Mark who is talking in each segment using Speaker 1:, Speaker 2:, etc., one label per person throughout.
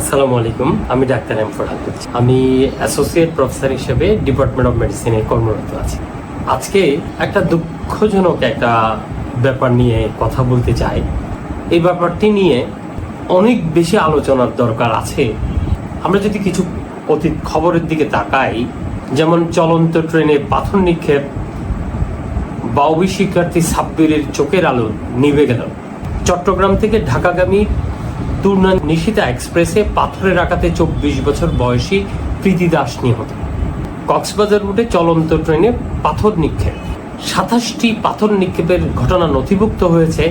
Speaker 1: আসসালামু আলাইকুম, আমি ডাক্তার এম ফরহাদ বলছি। আমি অ্যাসোসিয়েট প্রফেসর হিসেবে ডিপার্টমেন্ট অফ মেডিসিনে কর্মরত আছি। আজকে একটা দুঃখজনক একটা ব্যাপার নিয়ে কথা বলতে চাই। এই ব্যাপারটি নিয়ে অনেক বেশি আলোচনার দরকার আছে। আমরা যদি কিছু অতীত খবরের দিকে তাকাই, যেমন চলন্ত ট্রেনে পাথর নিক্ষেপ, বাউবি শিক্ষার্থী সাব্বিরের চোখের আলো নিভে গেল। চট্টগ্রাম থেকে ঢাকাগামী তুর্না নিশিতা এক্সপ্রেসে পাথরের আঘাতে 24 বছর বয়সী প্রীতি দাস নিহত। কক্সবাজার রুটে চলন্ত ট্রেনে পাথর নিক্ষেপ, 27টি পাথর নিক্ষেপের ঘটনা নথিভুক্ত হয়েছে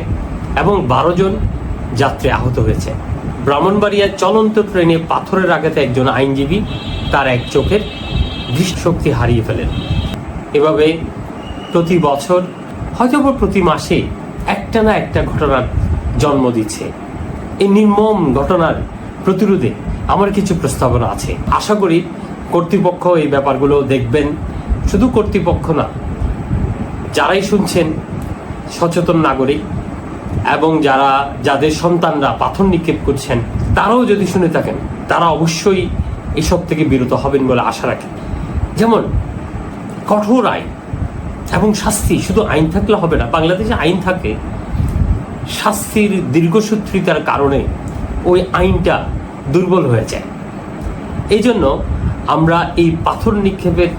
Speaker 1: এবং 12 জন যাত্রী আহত হয়েছে। ব্রাহ্মণবাড়িয়ার চলন্ত ট্রেনে পাথরের আঘাতে একজন আইনজীবী তার এক চোখের দৃষ্টিশক্তি হারিয়ে ফেলেন। এভাবে প্রতি বছর হয়তো প্রতি মাসে একটা না একটা ঘটনার জন্ম দিচ্ছে। এই নির্মম ঘটনার প্রতিরোধে আমার কিছু প্রস্তাবনা আছে। আশা করি কর্তৃপক্ষ এই ব্যাপারগুলো দেখবেন। শুধু কর্তৃপক্ষ না, যারাই শুনছেন সচেতন নাগরিক এবং যাদের সন্তানরা পাথর নিক্ষেপ করছেন, তারাও যদি শুনে থাকেন, তারা অবশ্যই এসব থেকে বিরত হবেন বলে আশা রাখি। যেমন কঠোর আইন এবং শাস্তি, শুধু আইন থাকলে হবে না। বাংলাদেশে আইন থাকে, শাস্তির দীর্ঘসূত্রিতার কারণে ওই আইনটা দুর্বল হয়ে যায়। এই জন্য আমরা এই পাথর নিক্ষেপের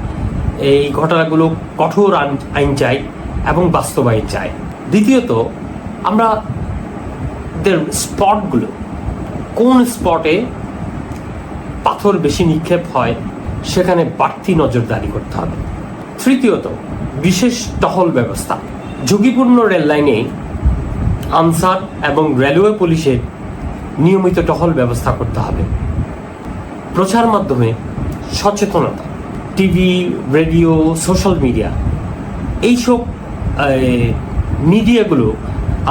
Speaker 1: এই ঘটনাগুলো কঠোর আইন চাই এবং বাস্তবায়ন চাই। দ্বিতীয়ত, আমরা স্পটগুলো, কোন স্পটে পাথর বেশি নিক্ষেপ হয় সেখানে বাড়তি নজরদারি করতে হবে। তৃতীয়ত, বিশেষ টহল ব্যবস্থা। ঝুঁকিপূর্ণ রেল লাইনে আনসার এবং রেলওয়ে পুলিশের নিয়মিত টহল ব্যবস্থা করতে হবে। প্রচার মাধ্যমে সচেতনতা, টিভি, রেডিও, সোশ্যাল মিডিয়া, এইসব মিডিয়াগুলো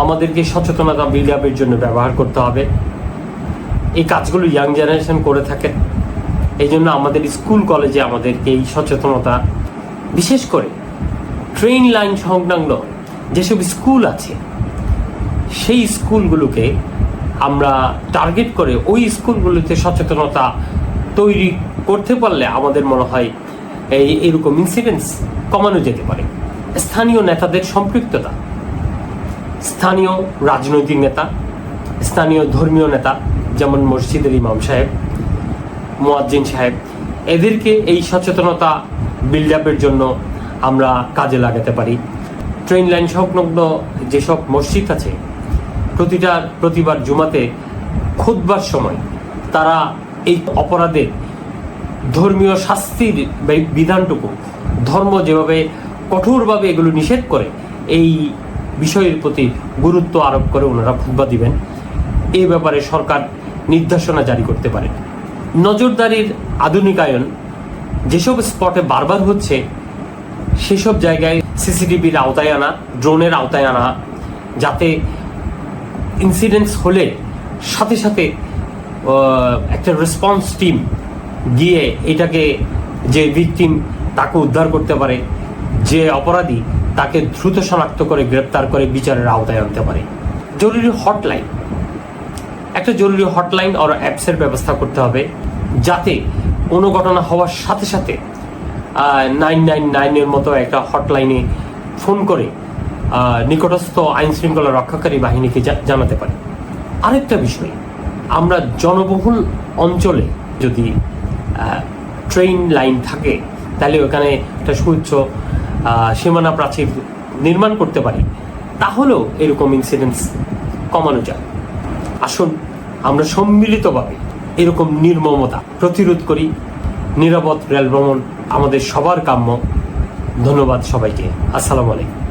Speaker 1: আমাদেরকে সচেতনতা বিল্ড আপের জন্য ব্যবহার করতে হবে। এই কাজগুলো ইয়াং জেনারেশন করে থাকেন। এই জন্য আমাদের স্কুল কলেজে আমাদেরকে এই সচেতনতা, বিশেষ করে ট্রেন লাইন সংলগ্ন যেসব স্কুল আছে, সেই স্কুলগুলোকে আমরা টার্গেট করে ওই স্কুলগুলোতে সচেতনতা তৈরি করতে পারলে আমাদের মনে হয় এরকম ইনসিডেন্টস কমানো যেতে পারে। স্থানীয় নেতাদের সম্পৃক্ততা, স্থানীয় রাজনৈতিক নেতা, স্থানীয় ধর্মীয় নেতা, যেমন মসজিদের ইমাম সাহেব, মুয়াজ্জিন সাহেব, এদেরকে এই সচেতনতা বিল্ড আপের জন্য আমরা কাজে লাগাতে পারি। ট্রেন লাইন সংলগ্ন যেসব মসজিদ আছে, প্রতিবার জুমাতে খুতবার সময় তারা এই অপরাধের ধর্মীয় শাস্তির বিধানটুকু, ধর্ম যেভাবে কঠোরভাবে এগুলো নিষেধ করে, এই বিষয়ের প্রতি গুরুত্ব আরোপ করে ওনারা খুতবা দিবেন। এই ব্যাপারে সরকার নির্দেশনা জারি করতে পারে। নজরদারির আধুনিকায়ন, যেসব স্পটে বারবার হচ্ছে সেসব জায়গায় সিসিটিভির আওতায় আনা, ড্রোনের আওতায় আনা, যাতে ইনসিডেন্টস হলে সাথে সাথে একটা রেসপন্স টিম গিয়ে এটাকে, যে ভিকটিম তাকে উদ্ধার করতে পারে, যে অপরাধী তাকে দ্রুত শনাক্ত করে গ্রেপ্তার করে বিচারের আওতায় আনতে পারে। জরুরি হটলাইন, একটা জরুরি হটলাইন আর অ্যাপসের ব্যবস্থা করতে হবে, যাতে কোনো ঘটনা হওয়ার সাথে সাথে 999-এর মতো একটা হটলাইনে ফোন করে নিকটস্থ আইন শৃঙ্খলা রক্ষাকারী বাহিনীকে জানাতে পারে। আরেকটা বিষয়, আমরা জনবহুল অঞ্চলে যদি ট্রেন লাইন থাকে, তাহলে ওখানে একটা সুউচ্চ সীমানা প্রাচীর নির্মাণ করতে পারি, তাহলেও এরকম ইনসিডেন্টস কমানো যায়। আসুন আমরা সম্মিলিতভাবে এরকম নির্মমতা প্রতিরোধ করি। নিরাপদ রেল ভ্রমণ আমাদের সবার কাম্য। ধন্যবাদ সবাইকে। আসসালামু আলাইকুম।